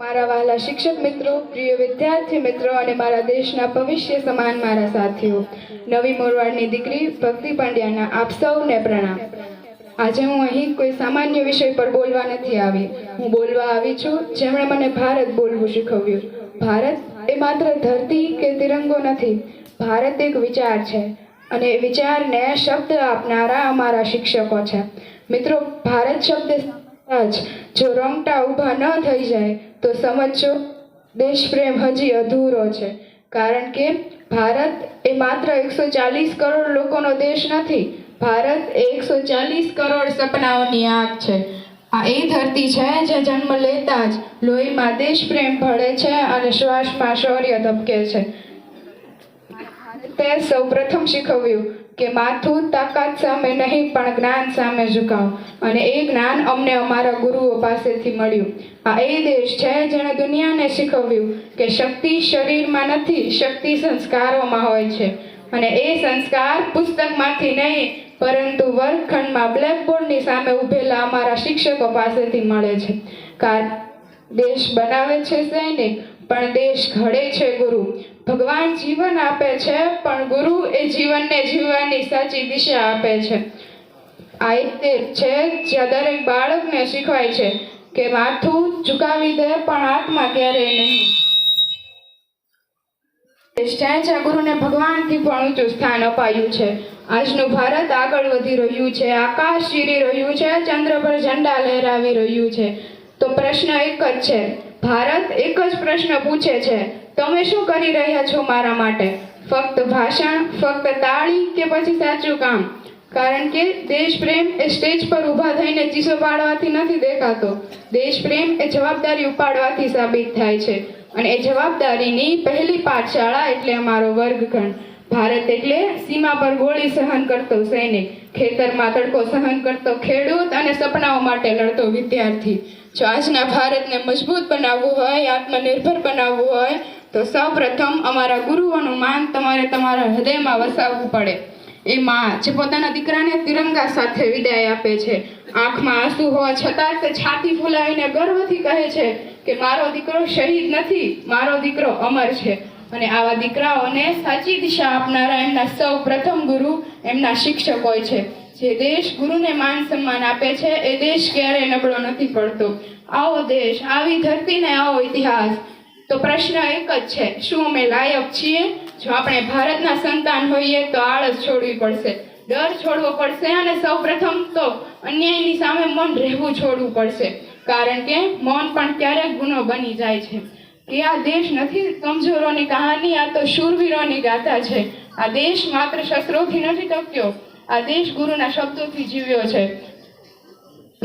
મારા વહાલા શિક્ષક મિત્રો, પ્રિય વિદ્યાર્થી મિત્રો અને મારા દેશના ભવિષ્ય સમાન મારા સાથીઓ, નવી મોરવાડની દીકરી ભક્તિ પંડ્યાના આપ સૌને પ્રણામ। આજે હું અહીં કોઈ સામાન્ય વિષય પર બોલવા નથી આવી। હું બોલવા આવી છું જેમણે મને ભારત બોલવું શીખવ્યું। ભારત એ માત્ર ધરતી કે તિરંગો નથી, ભારત એક વિચાર છે અને એ વિચારને શબ્દ આપનારા અમારા શિક્ષકો છે। મિત્રો, ભારત શબ્દ જો રોંગટા ઊભા ન થઈ જાય તો સમજો દેશ પ્રેમ હજી અધૂરો છે, કારણ કે ભારત એ માત્ર 140 કરોડ લોકોનો દેશ નથી। ભારત એ 140 કરોડ સપનાઓની આગ છે। આ એ ધરતી છે જે જન્મ લેતા જ લોહીમાં દેશ પ્રેમ ભળે છે અને શ્વાસમાં શૌર્ય ધબકે છે। ભારતે સૌ પ્રથમ શીખવ્યું કે માથું તાકાત સામે નહીં પણ જ્ઞાન સામે ઝુકાવ, અને એ જ્ઞાન અમને અમારા ગુરુઓ પાસેથી મળ્યું। આ એ દેશ છે જેણે દુનિયાને શીખવ્યું કે શક્તિ શરીરમાં નથી, શક્તિ સંસ્કારોમાં હોય છે, અને એ સંસ્કાર પુસ્તકમાંથી નહીં પરંતુ વર્ગખંડમાં બ્લેકબોર્ડની સામે ઊભેલા અમારા શિક્ષકો પાસેથી મળે છે। કારણ દેશ બનાવે છે સૈનિક, પણ દેશ ઘડે છે ગુરુ। ભગવાન જીવન આપે છે, પણ ગુરુ એ જીવનને જીવવાની સાચી દિશા આપે છે। આ એક દેશ છે જ્યાં દરેક બાળકને શીખવાય છે કે માથું ઝુકાવી દે પણ આત્મા ક્યારેય નહીં। દેશ છે જ્યાં ગુરુને ભગવાનથી પણ ઊંચું સ્થાન અપાયું છે। આજનું ભારત આગળ વધી રહ્યું છે, આકાશ ચીરી રહ્યું છે, ચંદ્ર પર ઝંડા લહેરાવી રહ્યું છે। તો પ્રશ્ન એક જ છે, ભારત એક જ પ્રશ્ન પૂછે છે, તમે શું કરી રહ્યા છો મારા માટે? ફક્ત ભાષણ, ફક્ત તાળી કે પછી સાચું કામ? કારણ કે દેશ પ્રેમ એ સ્ટેજ પર ઊભા થઈને ચીસો પાડવાથી નથી દેખાતો। દેશ પ્રેમ એ જવાબદારી ઉપાડવાથી સાબિત થાય છે, અને એ જવાબદારીની પહેલી પાઠશાળા એટલે અમારો વર્ગખંડ। ભારત એટલે સીમા પર ગોળી સહન કરતો સૈનિક, ખેતરમાં તડકો સહન કરતો ખેડૂત અને સપનાઓ માટે લડતો વિદ્યાર્થી। જો આજના ભારતને મજબૂત બનાવવું હોય, આત્મનિર્ભર બનાવવું હોય, તો સૌપ્રથમ અમારા ગુરુઓનું માન તમારે તમારા હૃદયમાં વસાવવું પડે। એ માં જે પોતાના દીકરાને તિરંગા સાથે વિદાય આપે છે, આંખમાં આંસુ હોવા છતાં તે છાતી ફૂલાવીને ગર્વથી કહે છે કે મારો દીકરો શહીદ નથી, મારો દીકરો અમર છે। અને આવા દીકરાઓને સાચી દિશા આપનારા એમના સૌ પ્રથમ ગુરુ એમના શિક્ષક હોય છે। જે દેશ ગુરુને માન સન્માન આપે છે એ દેશ ક્યારેય નબળો નથી પડતો। આવો દેશ, આવી ધરતીને આવો ઇતિહાસ। તો પ્રશ્ન એક જ છે, શું અમે લાયક છીએ? જો આપણે ભારતના સંતાન હોઈએ તો આળસ છોડવી પડશે, ડર છોડવો પડશે, અને સૌ પ્રથમ તો અન્યાયની સામે મૌન રહેવું છોડવું પડશે, કારણ કે મૌન પણ ક્યારેક ગુનો બની જાય છે। કે આ દેશ નથી કમજોરોની કહાની, આ તો શૂરવીરોની ગાથા છે। આ દેશ માત્ર શસ્ત્રોથી નથી ટક્યો, આ દેશ ગુરુના શબ્દોથી જીવ્યો છે।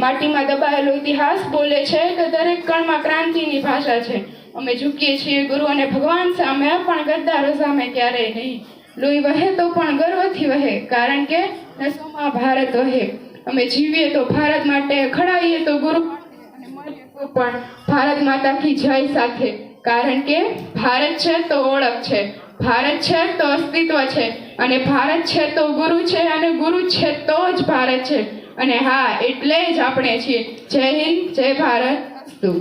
માટીમાં દબાયેલો ઇતિહાસ બોલે છે કે દરેક કણમાં ક્રાંતિની ભાષા છે। અમે ઝૂકીએ છીએ ગુરુ અને ભગવાન સામે, પણ ગદ્દારો સામે ક્યારેય નહીં। લોહી વહે તો પણ ગર્વથી વહે, કારણ કે નસોમાં ભારત વહે। અમે જીવીએ તો ભારત માટે, ખડાઈએ તો ગુરુ અને મળીએ તો પણ ભારત માતા કી જય સાથે, કારણ કે ભારત છે તો ઓળખ છે, ભારત છે તો અસ્તિત્વ છે, અને ભારત છે તો ગુરુ છે, અને ગુરુ છે તો જ ભારત છે, અને હા એટલે જ આપણે છીએ। જય હિન્દ, જય ભારત, અસ્તુ।